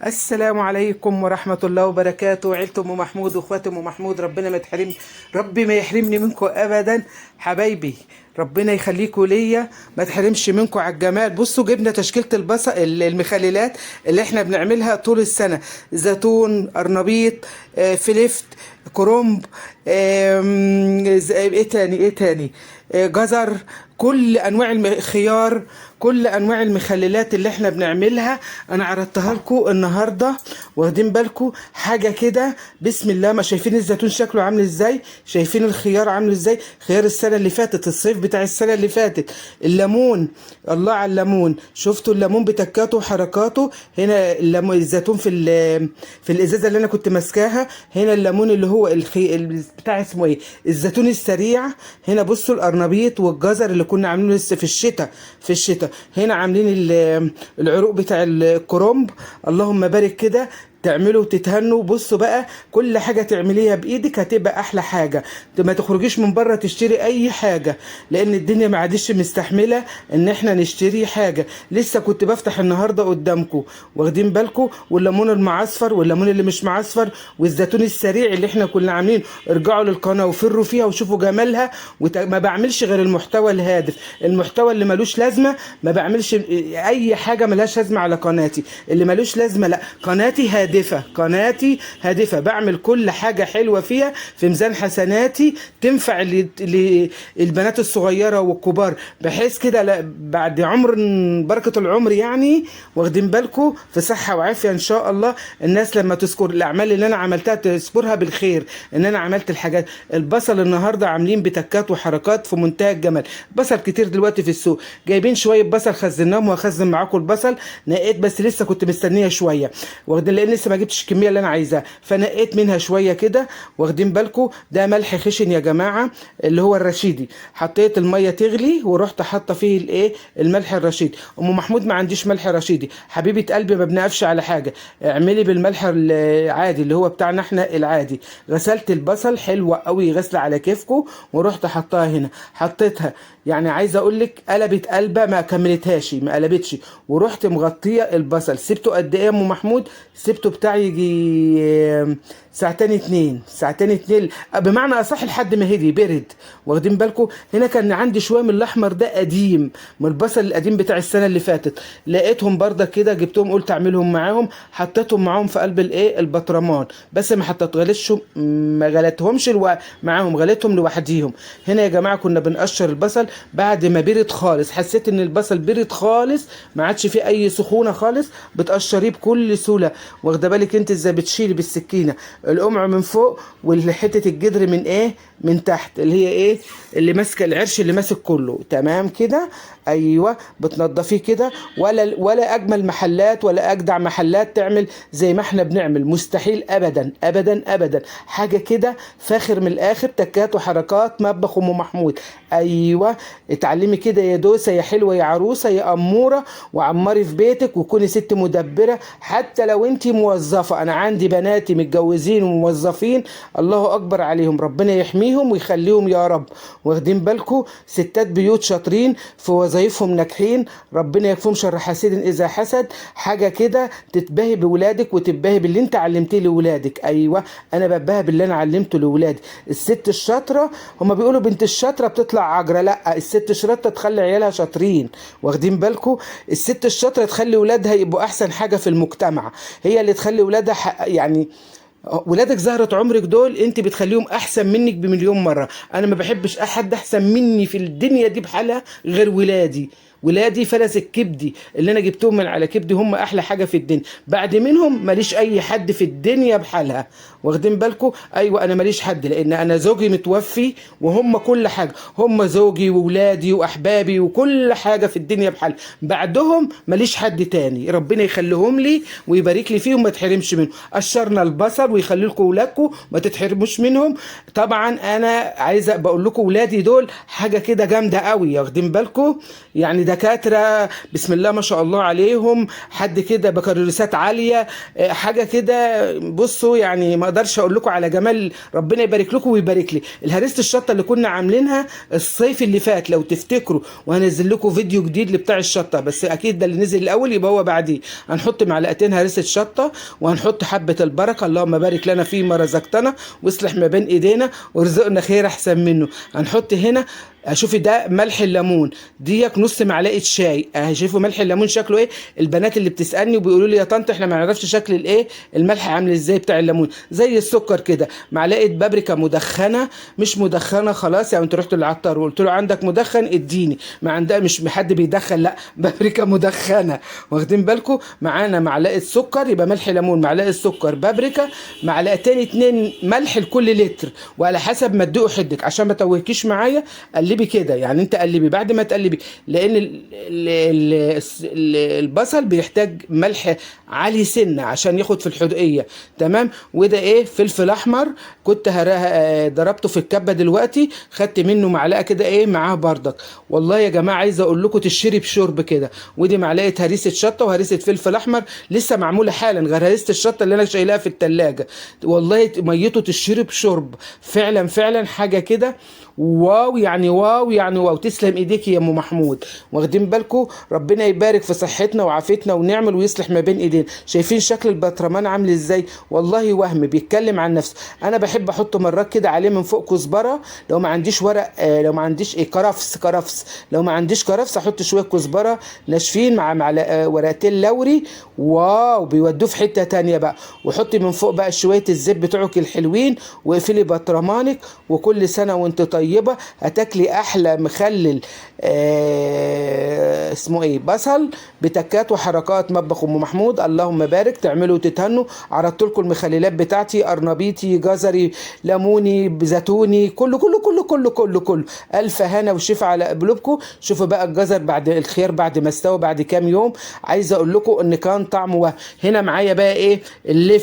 السلام عليكم ورحمة الله وبركاته. عيلة أم محمود وإخوات أم محمود، ربنا ما تحرم، ربي ما يحرمني منكم أبدا حبايبي. ربنا يخليكم ليا، ما تحرمش منكم على الجمال. بصوا جبنا تشكيلة البصل المخللات اللي احنا بنعملها طول السنة: زيتون، قرنبيط، فلفت، كرنب، ايه تاني جزر، كل انواع خيار، كل انواع المخللات اللي احنا بنعملها انا عرضتها لكم النهارده. واخدين بالكم حاجه كده بسم الله؟ ما شايفين الزيتون شكله عامل ازاي؟ شايفين الخيار عامل ازاي؟ خيار السنه اللي فاتت، الصيف بتاع السنه اللي فاتت. الليمون، الله على الليمون، شفتوا الليمون بتكاته وحركاته؟ هنا الليمون الزيتون في الازازه اللي انا كنت ماسكاها. هنا الليمون اللي هو بتاع اسمه ايه، الزيتون السريع. هنا بصوا القرنبيط والجزر اللي كنا عاملينه لسه في الشتاء. هنا عاملين العروق بتاع الكرنب. اللهم بارك كده، تعملوا وتتهنوا. بصوا بقى، كل حاجة تعمليها بإيدك هتبقى أحلى حاجة. ما تخرجيش من بره تشتري أي حاجة، لأن الدنيا ما عادش مستحملة إن إحنا نشتري حاجة. لسه كنت بفتح النهاردة قدامكم، واخدين بالكم، والليمون المعصفر والليمون اللي مش معصفر والزيتون السريع اللي إحنا كنا عاملين. ارجعوا للقناة وفروا فيها وشوفوا جمالها. ما بعملش غير المحتوى الهادف، المحتوى اللي ملوش لازمة ما بعملش. أي حاجة ملهاش لازمة على قناتي، اللي ملوش لازمة لا. قناتي هادفة، بعمل كل حاجة حلوة فيها في ميزان حسناتي تنفع البنات الصغيرة والكبار، بحيث كده بعد عمر، بركة العمر يعني، واخدين بالكم، في صحة وعافية ان شاء الله. الناس لما تذكر الاعمال اللي انا عملتها تذكرها بالخير، ان انا عملت الحاجات. البصل النهاردة عاملين بتكات وحركات في منتهى الجمال. بصل كتير دلوقتي في السوق، جايبين شوية بصل خزناهم، وهخزن معاكم البصل. نقيت بس لسه كنت مستنية شوية، واخدين، لان لسه ما جبتش الكميه اللي انا عايزاها، فنقيت منها شويه كده. واخدين بالكم، ده ملح خشن يا جماعه، اللي هو الرشيدي. حطيت الميه تغلي ورحت حاطه فيه الايه، الملح الرشيدي. ام محمود ما عنديش ملح رشيدي، حبيبه قلبي ما بنقفش على حاجه، اعملي بالملح العادي اللي هو بتاعنا احنا العادي. غسلت البصل حلوه قوي، غسله على كيفكم، ورحت حطاها هنا. حطيتها يعني عايزه اقول لك قلبت قلبه، ما كملتهاش، ما قلبتش. ورحت مغطيه البصل. سبته قد ايه يا ام محمود؟ سبته بتاع يجي ساعتين اتنين بمعنى اصح، لحد ما هدي برد. واخدين بالكم، هنا كان عندي شويه من الاحمر ده قديم، من البصل القديم بتاع السنه اللي فاتت. لقيتهم برضه كده، جبتهم قلت اعملهم معاهم، حطيتهم معاهم في قلب الايه، البطرمان. بس ما ما غلتهمش معاهم، غليتهم لوحديهم. هنا يا جماعه كنا بنقشر البصل بعد ما برد خالص. حسيت ان البصل برد خالص، ما عادش فيه اي سخونه خالص، بتقشريه بكل سهوله. واخده بالك انت ازاي بتشيلي بالسكينه القمع من فوق، وحته الجدر من ايه، من تحت، اللي هي ايه، اللي ماسكه العرش، اللي ماسك كله تمام كده. ايوه، بتنضفيه كده. ولا اجمل محلات ولا اجدع محلات تعمل زي ما احنا بنعمل، مستحيل ابدا ابدا ابدا. حاجه كده فاخر من الاخر، تكات وحركات مطبخ ام محمود. ايوه، اتعلمي كده يا دوسه يا حلوه يا عروسه يا اموره، وعمري في بيتك، وكوني ست مدبره. حتى لو انت موظفه، انا عندي بناتي متجوزين وموظفين، الله اكبر عليهم، ربنا يحميهم ويخليهم يا رب. واخدين بالكم، ستات بيوت شاطرين في وظايفهم ناجحين، ربنا يكفيهم شر حاسد اذا حسد. حاجه كده تتباهي بولادك وتتباهي باللي انت علمتيه لاولادك. ايوه، انا بباهي باللي انا علمته لاولادي. الست الشاطره، هما بيقولوا بنت الشاطره بتطلع عجره، لا، الست الشاطره تخلي عيالها شاطرين. واخدين بالكم، الست الشاطره تخلي ولادها يبقوا احسن حاجه في المجتمع، هي اللي تخلي ولادها يعني ولادك زهرة عمرك دول، انت بتخليهم احسن منك بمليون مرة. انا ما بحبش احد احسن مني في الدنيا دي بحالها غير ولادي فلس الكبدي اللي انا جبتهم من على كبدي، هم احلى حاجه في الدنيا. بعد منهم ماليش اي حد في الدنيا بحالها. واخدين بالكم، ايوه، انا ماليش حد، لان انا زوجي متوفي، وهم كل حاجه، هم زوجي واولادي واحبابي وكل حاجه في الدنيا بحالها. بعدهم ماليش حد تاني، ربنا يخليهم لي ويبارك لي فيهم، ما تحرمش منهم. قشرنا البصل ويخلي لكم ولادكم ما تتحرموش منهم. طبعا انا عايزه بقول لكم ولادي دول حاجه كده جامده قوي، واخدين بالكم، يعني ده دكاتره بسم الله ما شاء الله عليهم، حد كده بكالوريوسات عاليه، حاجه كده. بصوا يعني ما اقدرش اقول لكم على جمال، ربنا يبارك لكم ويبارك لي. الهريسه الشطه اللي كنا عاملينها الصيف اللي فات لو تفتكروا، وهنزل لكم فيديو جديد لبتاع الشطه، بس اكيد ده اللي نزل الاول يبقى هو بعديه. هنحط معلقتين هريسه شطه، وهنحط حبه البركه، اللهم بارك لنا فيما رزقتنا واصلح ما بين ايدينا وارزقنا خير احسن منه. هنحط هنا شوفي ده ملح الليمون، ديك نص معلقه شاي اهي. شوفوا ملح الليمون شكله ايه. البنات اللي بتسالني وبيقولوا لي يا طنط احنا ما نعرفش شكل الايه الملح عامل ازاي بتاع الليمون، زي السكر كده. معلقه بابريكا مدخنه، مش مدخنه خلاص يعني انت رحت للعطار وقلت له عندك مدخن اديني، ما عندها مش حد بيدخن، لا بابريكا مدخنه، واخدين بالكم. معانا معلقه سكر، يبقى ملح ليمون، معلقه سكر، بابريكا، معلقتين 2 ملح لكل لتر، وعلى حسب ما تدوقوا حدك عشان ما توهكيش معايا. قلبي كده يعني، انت قلبي بعد ما تقلبي، لان البصل بيحتاج ملح عالي سنه عشان ياخد في الحدقيه. تمام. وده ايه فلفل احمر، كنت ضربته في الكبه دلوقتي، خدت منه معلقه كده ايه معاه بردك. والله يا جماعه عايزه اقول لكم تشرب شرب كده. ودي معلقه هريسه شطه وهريسه فلفل احمر لسه معموله حالا، غير هريسه الشطه اللي انا شايلاها في التلاجة. والله ميته تشرب شرب فعلا فعلا، حاجه كده واو يعني، واو يعني واو. تسلم ايديك يا ام محمود. واخدين بالكم، ربنا يبارك في صحتنا وعافيتنا ونعمل ويصلح ما بين ايدينا. شايفين شكل البطرمان عامل ازاي؟ والله وهم بيتكلم عن نفسه. انا بحب احط مرات كده عليه من فوق كزبره، لو ما عنديش ورق لو ما عنديش كرفس، لو ما عنديش كرفس احط شويه كزبره ناشفين مع ورقتين لوري، واو بيودوه في حته تانية بقى. وحطي من فوق بقى شويه الزيت بتوعك الحلوين، واقفلي بطرمانك. وكل سنه وانت طيبه، هتاكلي احلى مخلل اسمه ايه بصل بتكات وحركات مطبخ ام محمود. اللهم بارك. تعملوا وتتهنوا. عرضت لكم المخللات بتاعتي، ارنبيطي، جزري، ليموني، زيتوني، كله كله كله كله كله كله. الف هنا وشفا على قلوبكم. شوفوا بقى الجزر بعد الخيار بعد ما استوى بعد كام يوم، عايزه اقول لكم ان كان طعمه هنا معايا بقى ايه اللفت